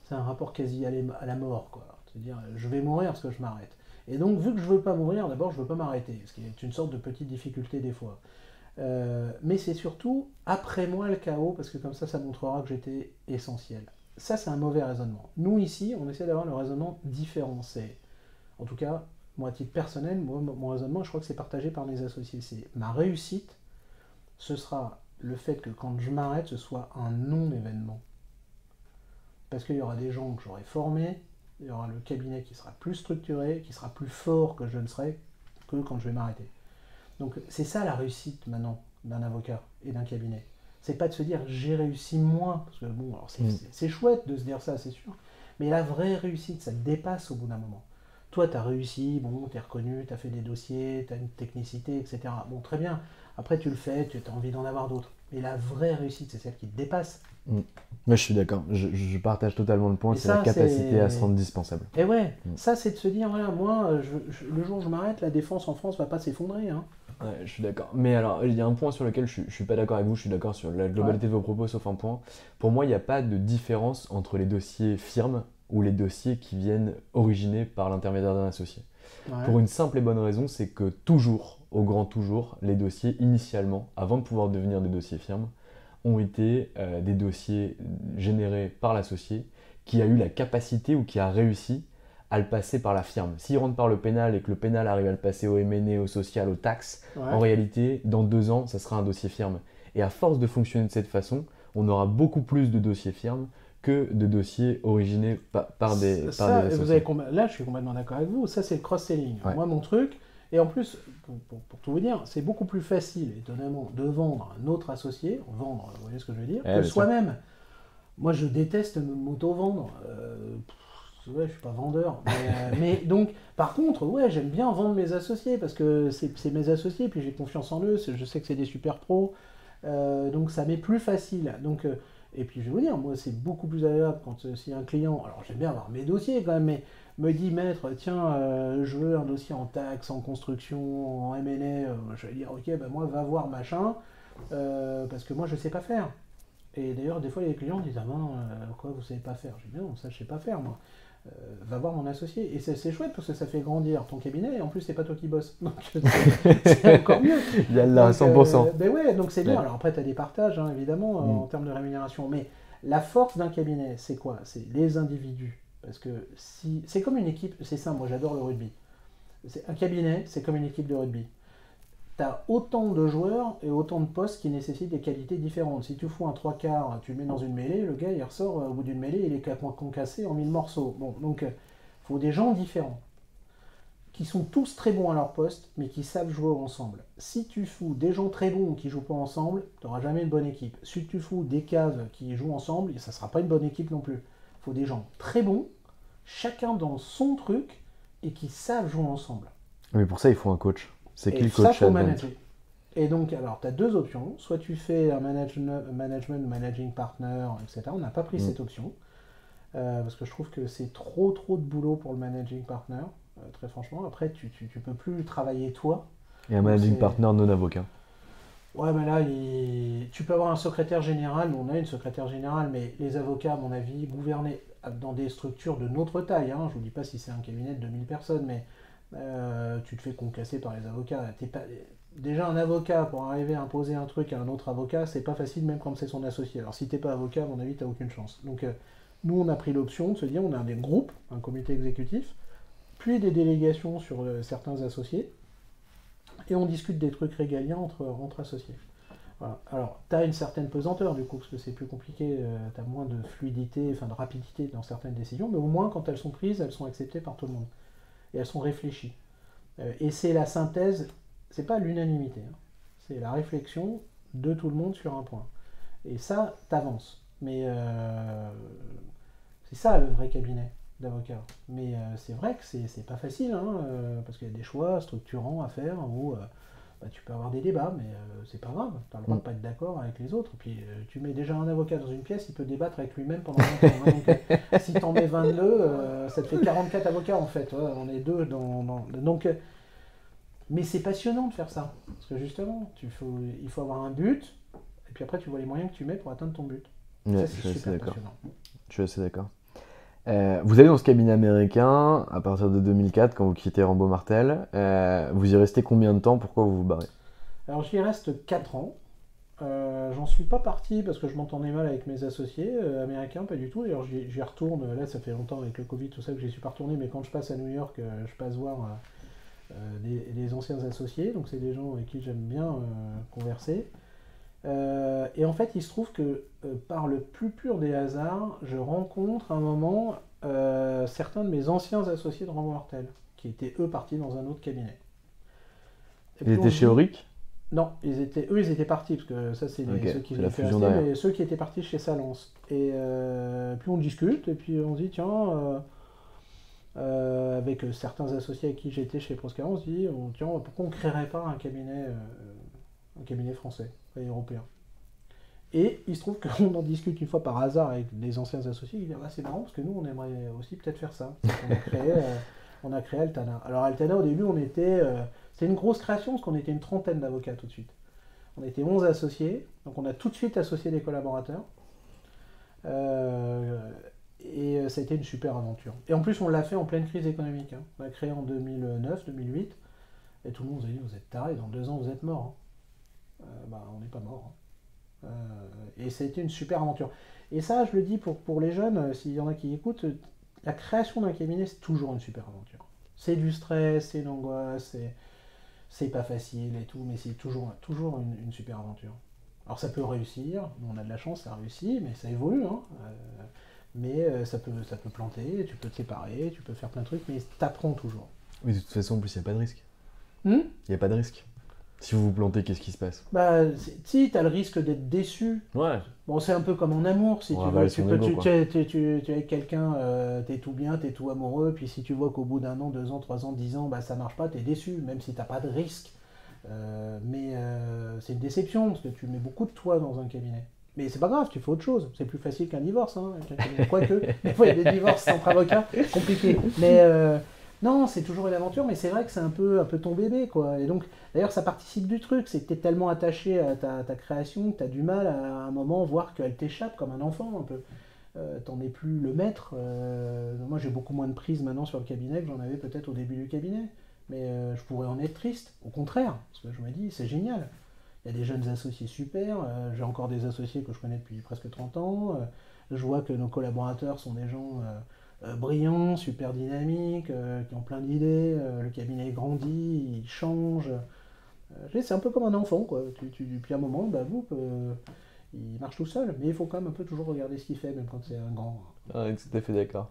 C'est un rapport quasi à la mort, quoi. C'est-à-dire, je vais mourir parce que je m'arrête. Et donc, vu que je veux pas mourir, d'abord, je veux pas m'arrêter, ce qui est une sorte de petite difficulté des fois. Mais c'est surtout après moi le chaos, parce que comme ça montrera que j'étais essentiel. Ça, c'est un mauvais raisonnement. Nous, ici, on essaie d'avoir le raisonnement différent. En tout cas, moi, à titre personnel, mon raisonnement, je crois que c'est partagé par mes associés. C'est ma réussite, ce sera le fait que quand je m'arrête, ce soit un non-événement. Parce qu'il y aura des gens que j'aurai formés, il y aura le cabinet qui sera plus structuré, qui sera plus fort que je ne serai que quand je vais m'arrêter. Donc c'est ça la réussite maintenant d'un avocat et d'un cabinet. C'est pas de se dire j'ai réussi moins, parce que bon, alors c'est chouette de se dire ça, c'est sûr, mais la vraie réussite, ça te dépasse au bout d'un moment. Toi, tu as réussi, bon, tu es reconnu, tu as fait des dossiers, tu as une technicité, etc. Bon, très bien. Après, tu le fais, tu as envie d'en avoir d'autres. Mais la vraie réussite, c'est celle qui te dépasse. Moi, je suis d'accord. Je partage totalement le point. C'est la capacité à se rendre dispensable. Et ouais, ça, c'est de se dire, voilà, moi, le jour où je m'arrête, la défense en France va pas s'effondrer. Hein. Ouais, je suis d'accord. Mais alors, il y a un point sur lequel je suis pas d'accord avec vous. Je suis d'accord sur la globalité de vos propos, sauf un point. Pour moi, il n'y a pas de différence entre les dossiers firmes ou les dossiers qui viennent originer par l'intermédiaire d'un associé. Ouais. Pour une simple et bonne raison, c'est que toujours, au grand toujours, les dossiers, initialement, avant de pouvoir devenir des dossiers firmes, ont été des dossiers générés par l'associé qui a eu la capacité ou qui a réussi à le passer par la firme. S'il rentre par le pénal et que le pénal arrive à le passer au M&A, au social, aux taxes, en réalité, dans 2 ans, ça sera un dossier firme. Et à force de fonctionner de cette façon, on aura beaucoup plus de dossiers firmes que de dossiers originés par des associés. Là, je suis complètement d'accord avec vous. Ça, c'est le cross-selling. Ouais. Moi, mon truc, et en plus, pour tout vous dire, c'est beaucoup plus facile, étonnamment, de vendre un autre associé, vous voyez ce que je veux dire, que soi-même. Moi, je déteste m'auto-vendre. Ouais, je suis pas vendeur. Mais donc, par contre, ouais, j'aime bien vendre mes associés parce que c'est mes associés, puis j'ai confiance en eux, je sais que c'est des super pros. Donc, ça m'est plus facile. Donc, et puis, je vais vous dire, moi, c'est beaucoup plus agréable quand si un client, alors j'aime bien avoir mes dossiers quand même, mais me dit, maître, tiens, je veux un dossier en taxes, en construction, en M&A, je vais dire, ok, ben moi, va voir machin, parce que moi, je sais pas faire. Et d'ailleurs, des fois, les clients disent, ah ben, quoi, vous savez pas faire? Je dis, non, ça, je sais pas faire, moi. Va voir mon associé. Et c'est chouette parce que ça fait grandir ton cabinet et en plus, c'est pas toi qui bosses. Donc, c'est encore mieux. Il y a là, 100%. Ben ouais, donc c'est bien. Ouais. Alors après, tu as des partages, hein, évidemment, en termes de rémunération. Mais la force d'un cabinet, c'est quoi? C'est les individus. Parce que si c'est comme une équipe, c'est simple, moi j'adore le rugby. Un cabinet, c'est comme une équipe de rugby. Tu as autant de joueurs et autant de postes qui nécessitent des qualités différentes. Si tu fous un 3/4, tu le mets dans une mêlée, le gars il ressort au bout d'une mêlée, il est concassé en 1000 morceaux. Bon, donc il faut des gens différents, qui sont tous très bons à leur poste, mais qui savent jouer ensemble. Si tu fous des gens très bons qui ne jouent pas ensemble, tu n'auras jamais une bonne équipe. Si tu fous des caves qui jouent ensemble, ça ne sera pas une bonne équipe non plus. Il faut des gens très bons, chacun dans son truc, et qui savent jouer ensemble. Mais pour ça, il faut un coach. C'est qui le coach? Ça, faut manager. Et donc, alors, tu as 2 options. Soit tu fais un managing partner, etc. On n'a pas pris cette option. Parce que je trouve que c'est trop de boulot pour le managing partner, très franchement. Après, tu peux plus travailler toi. Et un managing partner non avocat. Ouais, mais là, tu peux avoir un secrétaire général. On a une secrétaire générale, mais les avocats, à mon avis, gouverner dans des structures de notre taille. Hein, je ne vous dis pas si c'est un cabinet de 2000 personnes, mais tu te fais concasser par les avocats. Déjà, un avocat, pour arriver à imposer un truc à un autre avocat, c'est pas facile, même quand c'est son associé. Alors, si t'es pas avocat, à mon avis, t'as aucune chance. Donc, nous, on a pris l'option de se dire, on a des groupes, un comité exécutif, puis des délégations sur certains associés, et on discute des trucs régaliens entre associés. Voilà. Alors, tu as une certaine pesanteur du coup, parce que c'est plus compliqué, tu as moins de fluidité, enfin de rapidité dans certaines décisions, mais au moins, quand elles sont prises, elles sont acceptées par tout le monde. Et elles sont réfléchies. Et c'est la synthèse, c'est pas l'unanimité, hein, c'est la réflexion de tout le monde sur un point. Et ça, t'avances. Mais c'est ça le vrai cabinet d'avocat. Mais c'est vrai que c'est pas facile, hein, parce qu'il y a des choix structurants à faire où tu peux avoir des débats, mais c'est pas grave. Tu as le droit de pas être d'accord avec les autres. Puis tu mets déjà un avocat dans une pièce, il peut débattre avec lui-même pendant longtemps. Hein, donc si t'en mets 22, ça te fait 44 avocats en fait. Ouais, on est 2 donc mais c'est passionnant de faire ça. Parce que justement, il faut avoir un but, et puis après tu vois les moyens que tu mets pour atteindre ton but. Ouais, Ça, je c'est suis assez super d'accord. passionnant. Je suis assez d'accord. Vous allez dans ce cabinet américain à partir de 2004 quand vous quittez Rambo Martel. Vous y restez combien de temps? Pourquoi vous vous barrez? Alors j'y reste 4 ans. J'en suis pas parti parce que je m'entendais mal avec mes associés américains, pas du tout. D'ailleurs, j'y retourne. Là, ça fait longtemps avec le Covid, tout ça, que j'y suis pas retourné. Mais quand je passe à New York, je passe voir des anciens associés. Donc, c'est des gens avec qui j'aime bien converser. Et en fait, il se trouve que par le plus pur des hasards, je rencontre à un moment certains de mes anciens associés de Rambo Martel, qui étaient eux partis dans un autre cabinet. Et Ils puis on étaient se chez dit, Auric? non, ils étaient partis, parce que ça, c'est Ok, ceux qui c'est la étaient fusion restés, derrière. mais ceux qui étaient partis chez Salence. Et puis on discute, et puis on se dit, tiens, avec certains associés avec qui j'étais chez Proscara, on se dit, tiens, pourquoi on ne créerait pas un cabinet français et européen? Et il se trouve qu'on en discute une fois par hasard avec des anciens associés, ils disent, ah, c'est marrant, parce que nous, on aimerait aussi peut-être faire ça. Donc, on a créé Altana. Alors Altana, au début, c'était une grosse création, parce qu'on était une trentaine d'avocats tout de suite. On était 11 associés, donc on a tout de suite associé des collaborateurs. Euh, et ça a été une super aventure. Et en plus, on l'a fait en pleine crise économique. Hein. On l'a créé en 2009, 2008, et tout le monde nous a dit, vous êtes tarés, dans 2 ans, vous êtes morts. Hein. On n'est pas morts. Hein. Et ça a été une super aventure. Et ça, je le dis pour les jeunes, s'il y en a qui écoutent, la création d'un cabinet, c'est toujours une super aventure. C'est du stress, c'est une angoisse, c'est pas facile et tout, mais c'est toujours une super aventure. Alors ça peut réussir, nous on a de la chance, ça réussit, mais ça évolue. Hein. Ça peut planter, tu peux te séparer, tu peux faire plein de trucs, mais t'apprends toujours. Mais de toute façon, en plus, il n'y a pas de risque. Hmm. Il n'y a pas de risque. Si vous vous plantez, qu'est-ce qui se passe? Bah, si, t'as le risque d'être déçu. Ouais. Bon, c'est un peu comme en amour, si On tu ravale veux, son ego, quoi. tu es avec quelqu'un, t'es tout bien, t'es tout amoureux, puis si tu vois qu'au bout d'1 an, 2 ans, 3 ans, 10 ans, bah ça marche pas, t'es déçu, même si t'as pas de risque. C'est une déception, parce que tu mets beaucoup de toi dans un cabinet. Mais c'est pas grave, tu fais autre chose. C'est plus facile qu'un divorce, hein, avec un cabinet. Quoique, des fois il y a des divorces entre avocats, compliqué. Mais non, c'est toujours une aventure, mais c'est vrai que c'est un peu ton bébé, quoi. Et donc, d'ailleurs, ça participe du truc, c'est que tu es tellement attaché à ta création que tu as du mal à un moment voir qu'elle t'échappe comme un enfant, un peu. T'en es plus le maître. Moi, j'ai beaucoup moins de prise maintenant sur le cabinet que j'en avais peut-être au début du cabinet. Mais je pourrais en être triste, au contraire, parce que je me dis, c'est génial. Il y a des jeunes associés super, j'ai encore des associés que je connais depuis presque 30 ans. Je vois que nos collaborateurs sont des gens brillants, super dynamiques, qui ont plein d'idées. Le cabinet grandit, il change. C'est un peu comme un enfant, quoi. Puis à un moment, bah, il marche tout seul, mais il faut quand même un peu toujours regarder ce qu'il fait, même quand c'est un grand. Ouais, tout à fait d'accord.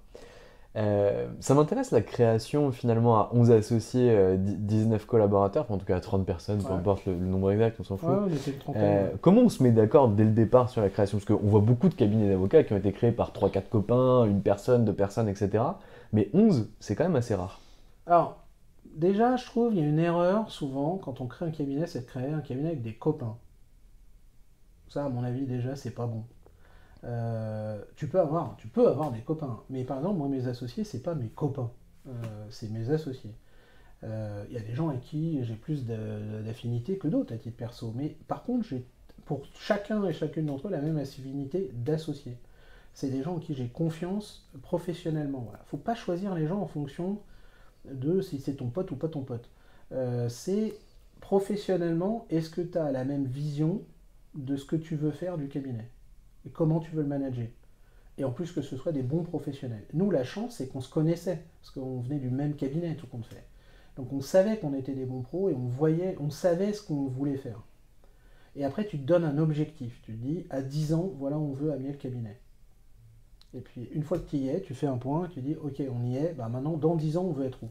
Ça m'intéresse la création finalement à 11 associés, 19 collaborateurs, enfin, en tout cas à 30 personnes, peu Ouais. importe le nombre exact, on s'en Ouais, fout. on était une trentaine. Ouais. Comment on se met d'accord dès le départ sur la création? Parce qu'on voit beaucoup de cabinets d'avocats qui ont été créés par 3-4 copains, une personne, 2 personnes, etc. Mais 11, c'est quand même assez rare. Alors, déjà, je trouve il y a une erreur souvent quand on crée un cabinet, c'est de créer un cabinet avec des copains. Ça, à mon avis, déjà, c'est pas bon. Tu peux avoir des copains, mais par exemple, moi, mes associés, c'est pas mes copains, c'est mes associés. Il y a des gens avec qui j'ai plus d'affinité que d'autres à titre perso, mais par contre, j'ai pour chacun et chacune d'entre eux la même affinité d'associés. C'est des gens en qui j'ai confiance professionnellement. Voilà. Faut pas choisir les gens en fonction de si c'est ton pote ou pas ton pote. C'est professionnellement, est-ce que tu as la même vision de ce que tu veux faire du cabinet et comment tu veux le manager. Et en plus que ce soit des bons professionnels. Nous, la chance, c'est qu'on se connaissait, parce qu'on venait du même cabinet, tout compte fait. Donc on savait qu'on était des bons pros et on savait ce qu'on voulait faire. Et après, tu te donnes un objectif. Tu te dis, à 10 ans, voilà, on veut amener le cabinet. Et puis, une fois que tu y es, tu fais un point, tu dis, ok, on y est, bah maintenant, dans 10 ans, on veut être où?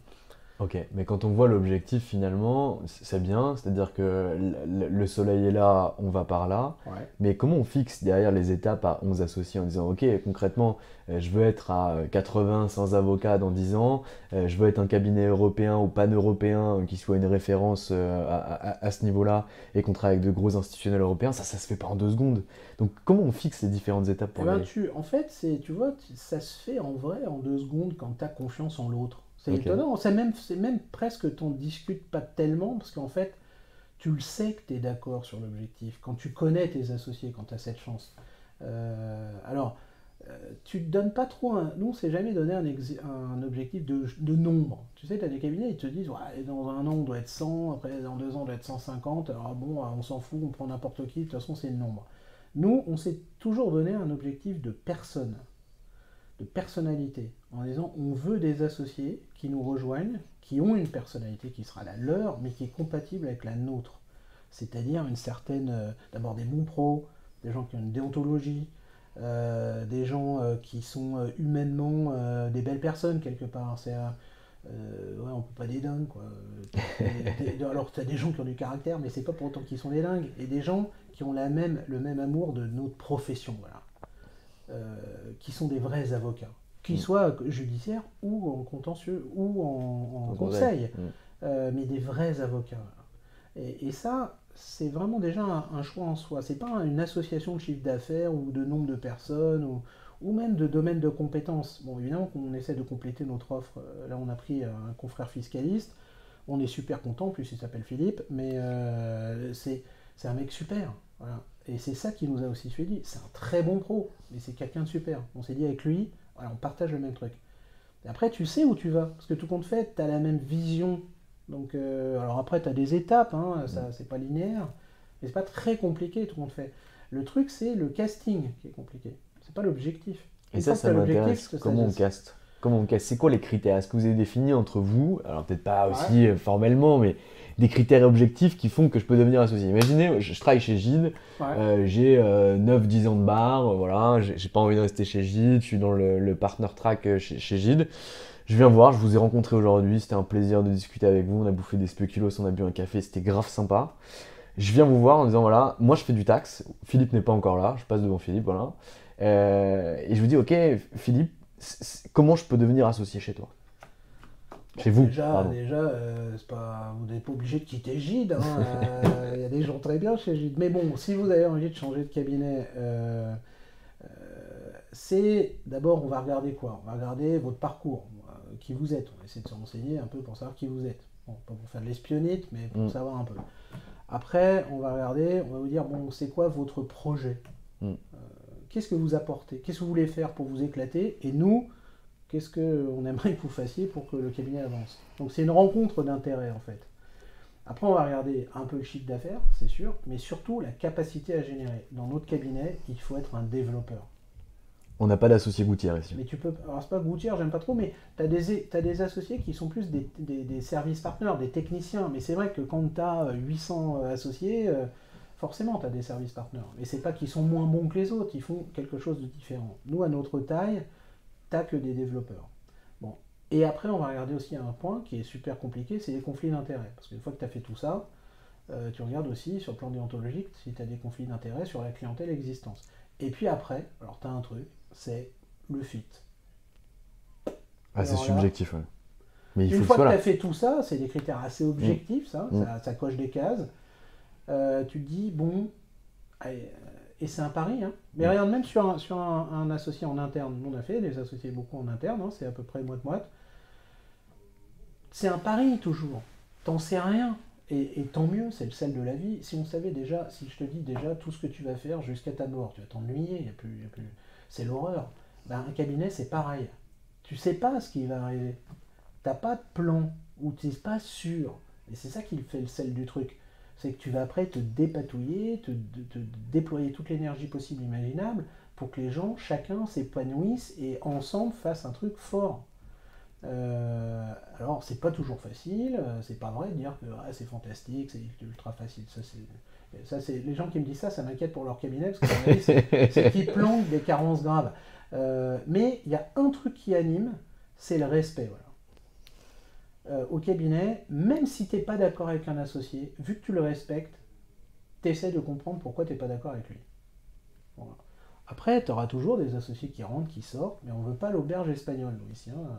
Ok, mais quand on voit l'objectif finalement, c'est bien, c'est-à-dire que le soleil est là, on va par là, Ouais. mais comment on fixe derrière les étapes à 11 associés en disant, ok, concrètement, je veux être à 80 sans avocat dans 10 ans, je veux être un cabinet européen ou pan-européen qui soit une référence à ce niveau-là et qu'on travaille avec de gros institutionnels européens, ça se fait pas en 2 secondes. Donc comment on fixe les différentes étapes Eh pour y ben, aller? en fait, tu vois, ça se fait en vrai en 2 secondes quand tu as confiance en l'autre. C'est Ok, étonnant, c'est même presque t'en discutes pas tellement, parce qu'en fait, tu le sais que tu es d'accord sur l'objectif, quand tu connais tes associés, quand tu as cette chance. Alors, tu te donnes pas trop nous, on s'est jamais donné un objectif de nombre. Tu sais, tu as des cabinets, ils te disent, ouais, dans un an, on doit être 100, après, dans 2 ans, on doit être 150. Alors bon, on s'en fout, on prend n'importe qui, de toute façon, c'est le nombre. Nous, on s'est toujours donné un objectif de personne, de personnalité, en disant, on veut des associés qui nous rejoignent, qui ont une personnalité qui sera la leur, mais qui est compatible avec la nôtre. C'est-à-dire une certaine, d'abord des bons pros, des gens qui ont une déontologie, des gens qui sont humainement des belles personnes quelque part. Ouais, on peut pas des dingues quoi. Alors tu as des gens qui ont du caractère, mais c'est pas pour autant qu'ils sont des dingues. Et des gens qui ont le même amour de notre profession, voilà. Qui sont des vrais avocats, qu'ils soient judiciaires ou en contentieux ou en conseil, mais des vrais avocats. Et ça, c'est vraiment déjà un choix en soi. C'est pas une association de chiffre d'affaires ou de nombre de personnes ou même de domaine de compétences. Bon, évidemment qu'on essaie de compléter notre offre. Là, on a pris un confrère fiscaliste. On est super content, en plus il s'appelle Philippe, mais c'est un mec super. Voilà. Et c'est ça qui nous a aussi suivi. C'est un très bon pro, mais c'est quelqu'un de super. On s'est dit avec lui, voilà, on partage le même truc. Et après, tu sais où tu vas, parce que tout compte fait, tu as la même vision. Donc, alors après, tu as des étapes, hein, ça, c'est pas linéaire, mais c'est pas très compliqué, tout compte fait. Le truc, c'est le casting qui est compliqué. C'est pas l'objectif. Et ça m'intéresse. Comment on caste? Comment on caste? C'est quoi les critères? Est-ce que vous avez défini entre vous, alors peut-être pas aussi formellement, mais des critères objectifs qui font que je peux devenir associé? Imaginez, je travaille chez Gide, j'ai 9-10 ans de bar, voilà, j'ai pas envie de rester chez Gide, je suis dans le partner track chez Gide. Je viens voir, je vous ai rencontré aujourd'hui, c'était un plaisir de discuter avec vous, on a bouffé des spéculoos, on a bu un café, c'était grave sympa. Je viens vous voir en disant voilà, moi je fais du taxe, Philippe n'est pas encore là, je passe devant Philippe, voilà. Et je vous dis ok Philippe, comment je peux devenir associé chez toi? Chez vous? Déjà, c'est pas, vous n'êtes pas obligé de quitter Gide. Hein, y a des gens très bien chez Gide. Mais bon, si vous avez envie de changer de cabinet, c'est d'abord, on va regarder quoi? On va regarder votre parcours, qui vous êtes. On va essayer de se renseigner un peu pour savoir qui vous êtes. Bon, pas pour faire de l'espionnite, mais pour savoir un peu. Après, on va regarder, on va vous dire, bon, c'est quoi votre projet? Qu'est-ce que vous apportez? Qu'est-ce que vous voulez faire pour vous éclater? Et nous, qu'est-ce qu'on aimerait que vous fassiez pour que le cabinet avance? Donc c'est une rencontre d'intérêt en fait. Après on va regarder un peu le chiffre d'affaires, c'est sûr, mais surtout la capacité à générer. Dans notre cabinet, il faut être un développeur. On n'a pas d'associé Gouttière ici. Mais tu peux, alors c'est pas Gouttière, j'aime pas trop, mais t'as des associés qui sont plus des services partners, des techniciens. Mais c'est vrai que quand tu as 800 associés, forcément tu as des services partners. Mais c'est pas qu'ils sont moins bons que les autres, ils font quelque chose de différent. Nous, à notre taille, t'as que des développeurs. Bon. Et après, on va regarder aussi un point qui est super compliqué, c'est les conflits d'intérêts. Parce qu'une fois que tu as fait tout ça, tu regardes aussi sur le plan déontologique si tu as des conflits d'intérêts sur la clientèle existante. Et puis après, alors tu as un truc, c'est le fit. Ah, c'est subjectif, ouais. Mais une fois que tu as fait tout ça, c'est des critères assez objectifs, ça coche des cases. Tu te dis, bon, allez, et c'est un pari, hein. Mais regarde, même sur un associé en interne, on a fait des associés beaucoup en interne, hein, c'est à peu près moite-moite. C'est un pari toujours. T'en sais rien. Et tant mieux, c'est le sel de la vie. Si on savait déjà, si je te dis déjà tout ce que tu vas faire jusqu'à ta mort, tu vas t'ennuyer, y a plus, c'est l'horreur. Ben, un cabinet, c'est pareil. Tu sais pas ce qui va arriver. T'as pas de plan, ou tu n'es pas sûr. Et c'est ça qui fait le sel du truc. C'est que tu vas après te dépatouiller, te déployer toute l'énergie possible imaginable pour que les gens, chacun s'épanouisse et ensemble fassent un truc fort. Alors c'est pas toujours facile, c'est pas vrai de dire que c'est fantastique, c'est ultra facile. Ça c'est les gens qui me disent ça m'inquiète pour leur cabinet parce que c'est qu'ils planquent des carences graves. Mais il y a un truc qui anime, c'est le respect. Voilà. Au cabinet, même si tu n'es pas d'accord avec un associé, vu que tu le respectes, tu essaies de comprendre pourquoi tu n'es pas d'accord avec lui. Voilà. Après, tu auras toujours des associés qui rentrent, qui sortent, mais on ne veut pas l'auberge espagnole, nous, ici, hein,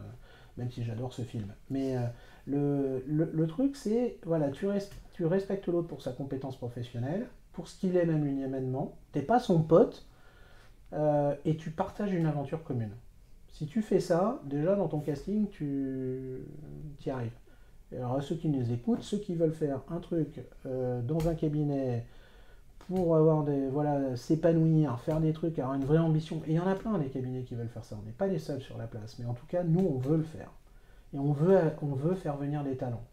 même si j'adore ce film. Mais le truc, c'est, voilà, tu respectes l'autre pour sa compétence professionnelle, pour ce qu'il est même humainement, tu n'es pas son pote, et tu partages une aventure commune. Si tu fais ça, déjà dans ton casting, tu y arrives. Et alors à ceux qui nous écoutent, ceux qui veulent faire un truc dans un cabinet pour avoir s'épanouir, faire des trucs, avoir une vraie ambition. Et il y en a plein des cabinets qui veulent faire ça. On n'est pas les seuls sur la place, mais en tout cas, nous, on veut le faire. Et on veut faire venir des talents.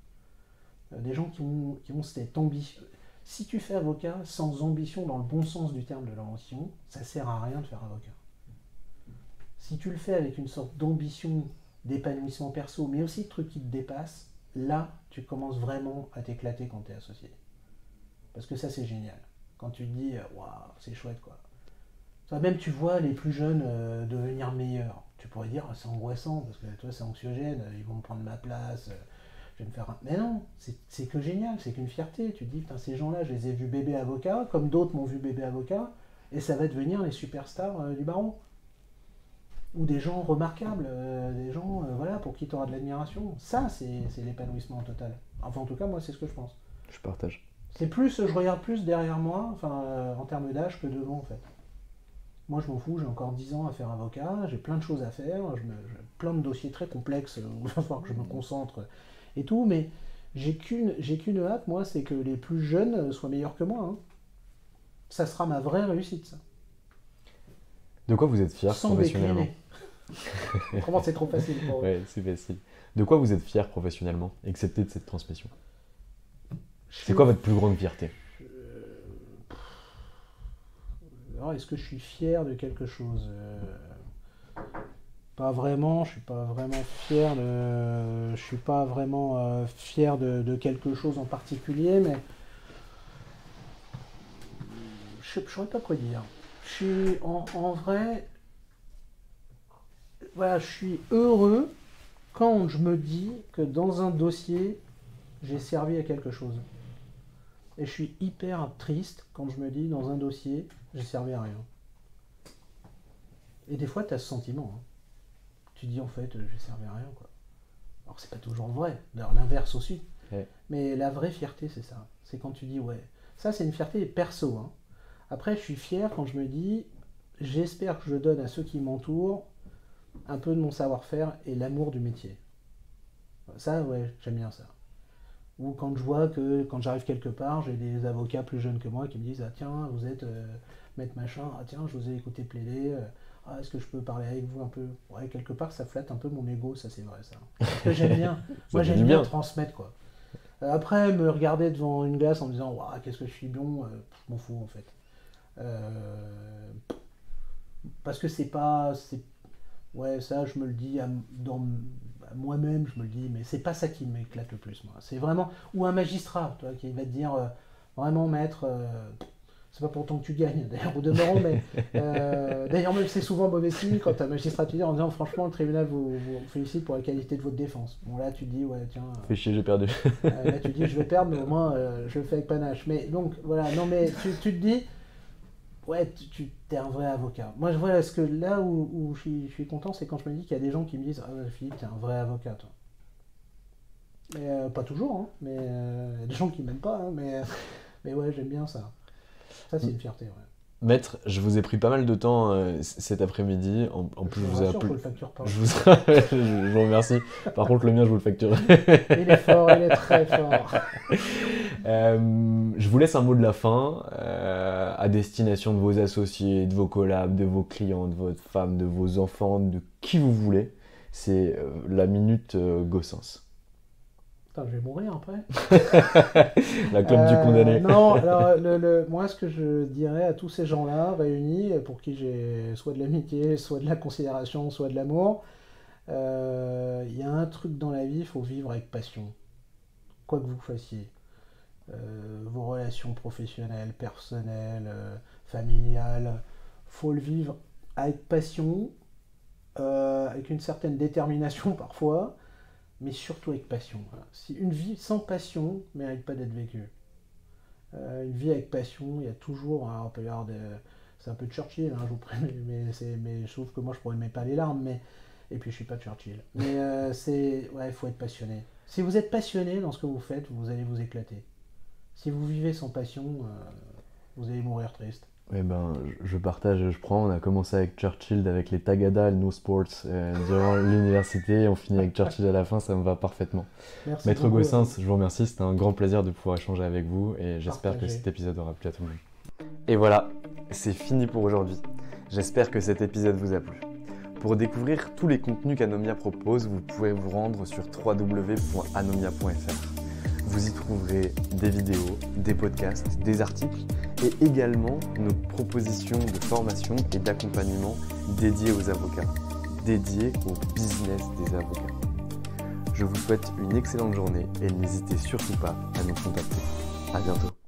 Des gens qui ont cette ambition. Si tu fais avocat sans ambition, dans le bon sens du terme de l'ambition, ça sert à rien de faire avocat. Si tu le fais avec une sorte d'ambition, d'épanouissement perso, mais aussi de trucs qui te dépassent, là, tu commences vraiment à t'éclater quand tu es associé. Parce que ça, c'est génial. Quand tu te dis, waouh, c'est chouette, quoi. Toi, même, tu vois les plus jeunes devenir meilleurs. Tu pourrais dire, c'est angoissant, parce que toi, c'est anxiogène, ils vont me prendre ma place, je vais me faire un... Mais non, c'est que génial, c'est qu'une fierté. Tu te dis, putain, ces gens-là, je les ai vus bébé avocat, comme d'autres m'ont vu bébé avocat, et ça va devenir les superstars du barreau. Ou des gens remarquables, des gens voilà, pour qui tu auras de l'admiration. Ça, c'est l'épanouissement total. Enfin, en tout cas, moi, c'est ce que je pense. Je partage. C'est plus, je regarde plus derrière moi, en termes d'âge, que devant, en fait. Moi, je m'en fous, j'ai encore 10 ans à faire avocat, j'ai plein de choses à faire, j'ai plein de dossiers très complexes où il va falloir que je me concentre et tout, mais j'ai qu'une hâte, moi, c'est que les plus jeunes soient meilleurs que moi. Hein. Ça sera ma vraie réussite, ça. De quoi vous êtes fier professionnellement? Comment c'est trop facile pour eux. Ouais, c'est facile. De quoi vous êtes fier professionnellement, excepté de cette transmission? C'est quoi votre plus grande fierté? Alors, est-ce que je suis fier de quelque chose? Pas vraiment, je suis pas vraiment fier de quelque chose en particulier, mais je ne saurais pas quoi dire. Je suis en vrai, voilà, je suis heureux quand je me dis que dans un dossier, j'ai servi à quelque chose. Et je suis hyper triste quand je me dis, dans un dossier, j'ai servi à rien. Et des fois, tu as ce sentiment. Hein. Tu dis, en fait, j'ai servi à rien, quoi. Alors, c'est pas toujours vrai. D'ailleurs, l'inverse aussi. Ouais. Mais la vraie fierté, c'est ça. C'est quand tu dis, ouais. Ça, c'est une fierté perso. Hein. Après, je suis fier quand je me dis, j'espère que je donne à ceux qui m'entourent un peu de mon savoir-faire et l'amour du métier. Ça, ouais, j'aime bien ça. Ou quand je vois que quand j'arrive quelque part, j'ai des avocats plus jeunes que moi qui me disent, ah tiens, vous êtes maître machin, ah tiens, je vous ai écouté plaider, ah, est-ce que je peux parler avec vous un peu? Ouais, quelque part, ça flatte un peu mon ego, ça c'est vrai, ça. Parce que j'aime bien. Moi, j'aime bien transmettre, quoi. Après, me regarder devant une glace en me disant, waouh, qu'est-ce que je suis bon, je m'en fous, en fait. Parce que c'est pas... Ouais, ça, je me le dis à moi-même, je me le dis, mais c'est pas ça qui m'éclate le plus, moi. C'est vraiment... Ou un magistrat, toi, qui va te dire, vraiment, maître... c'est pas pour autant que tu gagnes, d'ailleurs, au demeurant, mais d'ailleurs, même c'est souvent mauvais signe quand un magistrat te dit en disant franchement, le tribunal vous félicite pour la qualité de votre défense. Bon, là, tu te dis, ouais, tiens. Fais chier, j'ai perdu. Là, tu te dis, je vais perdre, mais au moins, je le fais avec panache. Mais donc, voilà, non, mais tu te dis, ouais, tu es un vrai avocat. Moi, voilà, ce que là où je suis content, c'est quand je me dis qu'il y a des gens qui me disent, ah, Philippe, t'es un vrai avocat, toi. Mais pas toujours, hein, mais il y a des gens qui m'aiment pas, hein, mais ouais, j'aime bien ça. Ça, c'est une fierté, ouais. Maître, je vous ai pris pas mal de temps cet après-midi. En plus, je vous ai appelé. Le facture pas. Je vous remercie. Par contre, le mien, je vous le facture. Il est fort, il est très fort. Je vous laisse un mot de la fin à destination de vos associés, de vos collabs, de vos clients, de votre femme, de vos enfants, de qui vous voulez. C'est la minute Gossens. Putain, je vais mourir après. La club du condamné. Non, alors moi ce que je dirais à tous ces gens-là réunis, pour qui j'ai soit de l'amitié, soit de la considération, soit de l'amour, il y a un truc dans la vie, il faut vivre avec passion. Quoi que vous fassiez. Vos relations professionnelles, personnelles, familiales, faut le vivre avec passion, avec une certaine détermination parfois, mais surtout avec passion. Voilà. Si une vie sans passion ne mérite pas d'être vécue. Une vie avec passion, il y a toujours, hein, on peut y avoir c'est un peu Churchill, hein, je vous prie, mais je trouve que moi je pourrais mettre pas les larmes, et puis je suis pas Churchill. Mais ouais, il faut être passionné. Si vous êtes passionné dans ce que vous faites, vous allez vous éclater. Si vous vivez sans passion, vous allez mourir triste. Eh ben, je partage, je prends. On a commencé avec Churchill, avec les Tagada, le No Sports durant l'université. On finit avec Churchill à la fin, ça me va parfaitement. Merci Maître beaucoup, Gossens, je vous remercie. C'était un grand plaisir de pouvoir échanger avec vous et j'espère que Partagez. cet épisode aura plu à tout le monde. Et voilà, c'est fini pour aujourd'hui. J'espère que cet épisode vous a plu. Pour découvrir tous les contenus qu'Anomia propose, vous pouvez vous rendre sur www.anomia.fr. Vous y trouverez des vidéos, des podcasts, des articles et également nos propositions de formation et d'accompagnement dédiées aux avocats, dédiées au business des avocats. Je vous souhaite une excellente journée et n'hésitez surtout pas à nous contacter. À bientôt.